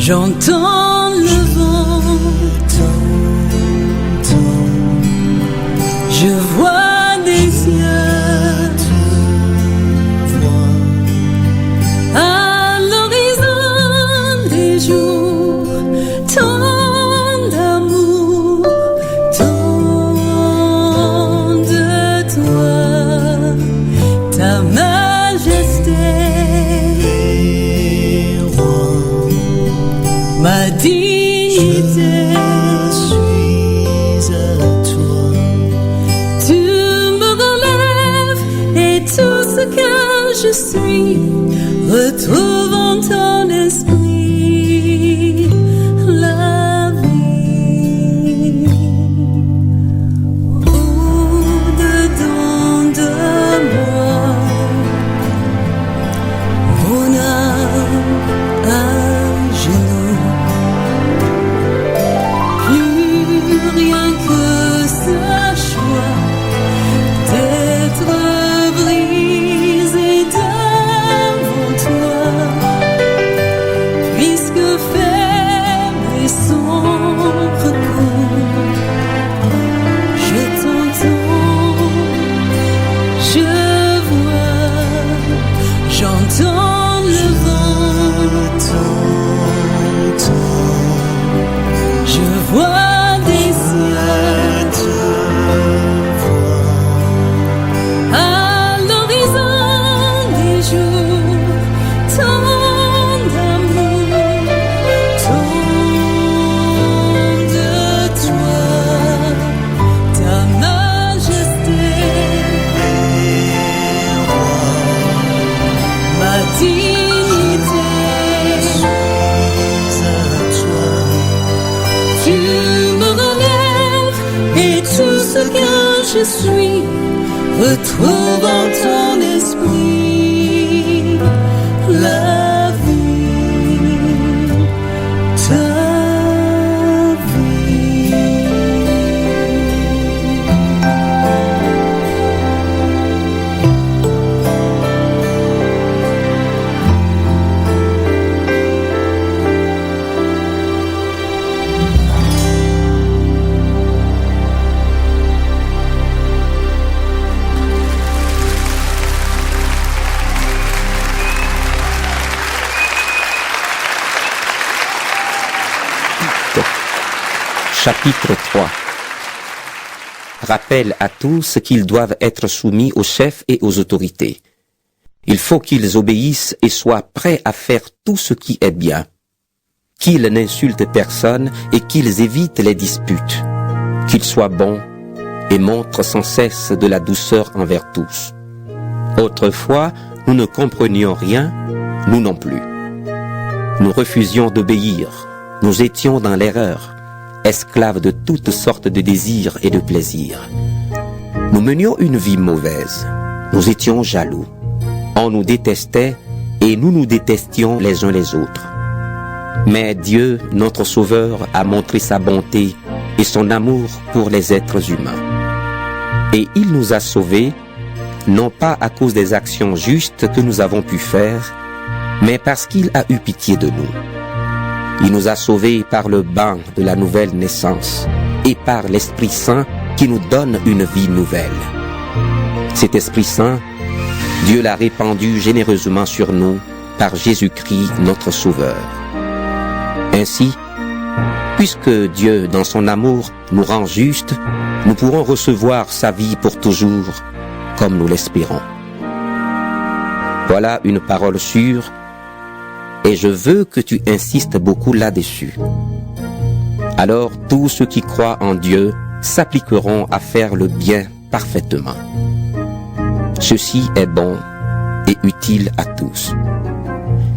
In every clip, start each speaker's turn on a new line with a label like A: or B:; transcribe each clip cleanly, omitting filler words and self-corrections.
A: J'entends le vent, je vois des yeux à l'horizon des jours, tant d'amour, tant de toi, ta majesté, ma dignité. Je suis, retrouve en ton esprit la vie. Au-dedans de moi, mon âme à genoux, plus rien que ce choix d'être je suis, retrouve en ton esprit la vie, ta vie.
B: Chapitre 3. Rappelle à tous qu'ils doivent être soumis aux chefs et aux autorités. Il faut qu'ils obéissent et soient prêts à faire tout ce qui est bien. Qu'ils n'insultent personne et qu'ils évitent les disputes. Qu'ils soient bons et montrent sans cesse de la douceur envers tous. Autrefois, nous ne comprenions rien, nous non plus. Nous refusions d'obéir, nous étions dans l'erreur, esclaves de toutes sortes de désirs et de plaisirs. Nous menions une vie mauvaise, nous étions jaloux, on nous détestait et nous nous détestions les uns les autres. Mais Dieu, notre Sauveur, a montré sa bonté et son amour pour les êtres humains. Et il nous a sauvés, non pas à cause des actions justes que nous avons pu faire, mais parce qu'il a eu pitié de nous. Il nous a sauvés par le bain de la nouvelle naissance et par l'Esprit Saint qui nous donne une vie nouvelle. Cet Esprit Saint, Dieu l'a répandu généreusement sur nous par Jésus-Christ notre Sauveur. Ainsi, puisque Dieu, dans son amour, nous rend justes, nous pourrons recevoir sa vie pour toujours, comme nous l'espérons. Voilà une parole sûre, et je veux que tu insistes beaucoup là-dessus. Alors tous ceux qui croient en Dieu s'appliqueront à faire le bien parfaitement. Ceci est bon et utile à tous.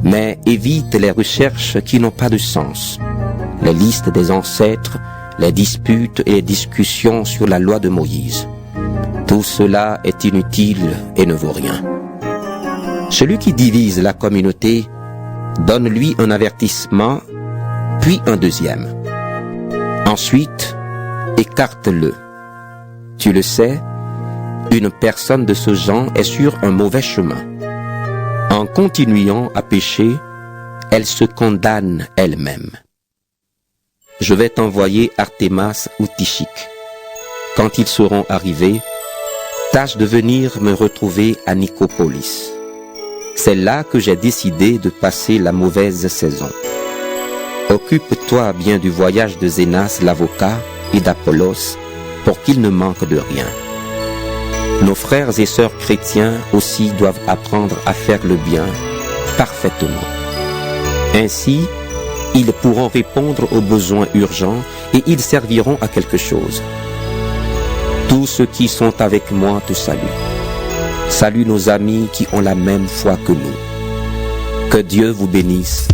B: Mais évite les recherches qui n'ont pas de sens, les listes des ancêtres, les disputes et les discussions sur la loi de Moïse. Tout cela est inutile et ne vaut rien. Celui qui divise la communauté, donne-lui un avertissement, puis un deuxième. Ensuite, écarte-le. Tu le sais, une personne de ce genre est sur un mauvais chemin. En continuant à pécher, elle se condamne elle-même. Je vais t'envoyer Artémas ou Tychique. Quand ils seront arrivés, tâche de venir me retrouver à Nicopolis. C'est là que j'ai décidé de passer la mauvaise saison. Occupe-toi bien du voyage de Zénas l'avocat et d'Apollos pour qu'il ne manque de rien. Nos frères et sœurs chrétiens aussi doivent apprendre à faire le bien parfaitement. Ainsi, ils pourront répondre aux besoins urgents et ils serviront à quelque chose. Tous ceux qui sont avec moi te saluent. Salue nos amis qui ont la même foi que nous. Que Dieu vous bénisse.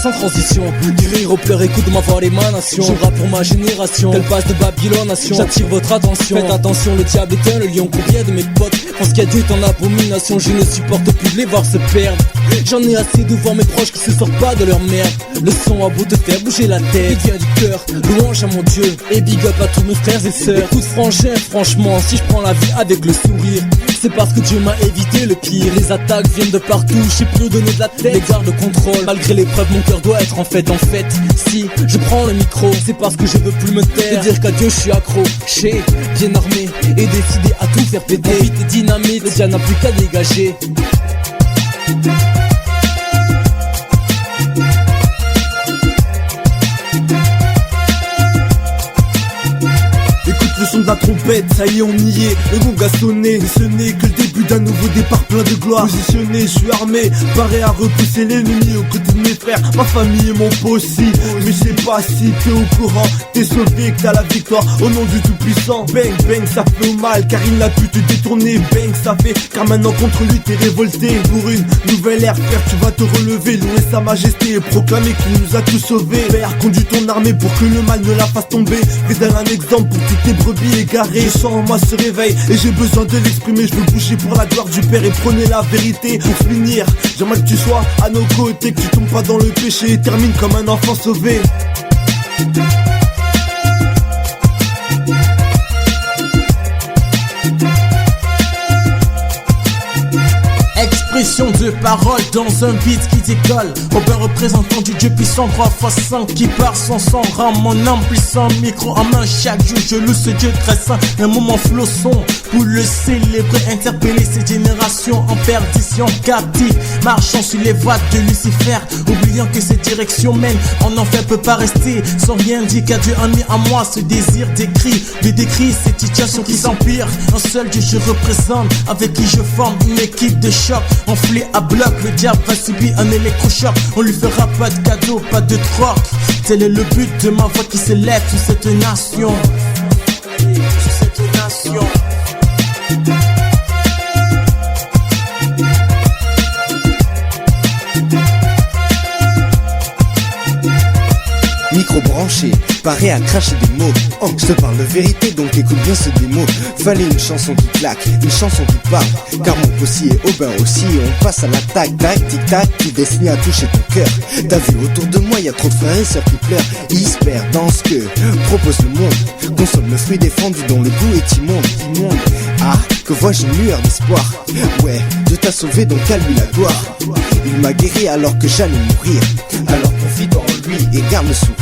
C: sans transition. Du rire aux pleurs, écoute ma voix l'émanation. Je rappe pour ma génération, qu'elle passe de Babylone nation. J'attire votre attention, faites attention, le diable est un, le lion combien de mes potes pense qu'il y a Dieu est en abomination. Je ne supporte plus de les voir se perdre. J'en ai assez de voir mes proches qui se sortent pas de leur merde. Le son a beau te faire bouger la tête, il vient du cœur, louange à mon Dieu. Et big up à tous mes frères et sœurs. Écoute frangin, franchement, si je prends la vie avec le sourire, c'est parce que Dieu m'a évité le pire. Les attaques viennent de partout, je sais plus où donner de la tête. Les gardes de contrôle, malgré l'épreuve mon cœur doit être en fait. Si je prends le micro, c'est parce que je veux plus me taire. De dire qu'à Dieu je suis accro, j'ai bien armé et décidé à tout faire péter. Vite et dynamite, le diable n'a plus qu'à dégager.
D: Le son de la trompette, ça y est on y est, le gong a sonné, et ce n'est que le début d'un nouveau départ plein de gloire. Positionné, je suis armé, paré à repousser l'ennemi aux côtés de mes frères, ma famille et mon pot aussi. Mais je sais pas si t'es au courant, t'es sauvé que t'as la victoire au nom du tout-puissant. Bang bang ça fait mal car il n'a pu te détourner. Bang ça fait car maintenant contre lui t'es révolté. Pour une nouvelle ère frère tu vas te relever, louer sa majesté et proclamer qu'il nous a tous sauvés. Père conduis ton armée pour que le mal ne la fasse tomber, fais d'elle un exemple pour toutes tes brebis égarées. Je sens en moi ce réveil et j'ai besoin de l'exprimer. Je veux bouger pour la gloire du Père et prôner la vérité. Pour finir, j'aimerais que tu sois à nos côtés, que tu tombes pas dans le péché et termine comme un enfant sauvé.
E: Expression de parole dans un beat qui décolle. Robin représentant du Dieu puissant 3x5 qui part sans sang. Rend mon âme puissant, micro en main. Chaque jour je loue ce Dieu très saint. Un moment flosson pour le célébrer, interpeller cette génération en perdition, captive, marchant sur les voies de Lucifer, oubliant que cette direction mène en enfer, peut pas rester sans rien dire qu'à Dieu a mis en moi ce désir d'écrit, de décrire cette situation qui s'empire. Un seul Dieu je représente, avec qui je forme une équipe de choc. Enflé à bloc, le diable va subir un électrochoc. On lui fera pas de cadeau, pas de troc. Tel est le but de ma voix qui s'élève sur cette nation. Sur cette nation.
F: Micro branché, paré à cracher des mots. Oh, je te parle de vérité, donc écoute bien ce démo. Fallait une chanson qui claque, une chanson qui parle. Car mon possi est Aubin aussi, on passe à l'attaque. Tac, tic tac, qui destine à toucher ton cœur. T'as vu autour de moi, y a trop de frères et sœurs qui pleurent. Ils se perdent dans ce que propose le monde. Consomme le fruit défendu dont le goût est immonde. Ah, que vois-je une lueur d'espoir. Ouais, Dieu t'a sauvé, donc à lui la gloire. Il m'a guéri alors que j'allais mourir. Alors confie en lui et garde le sourire.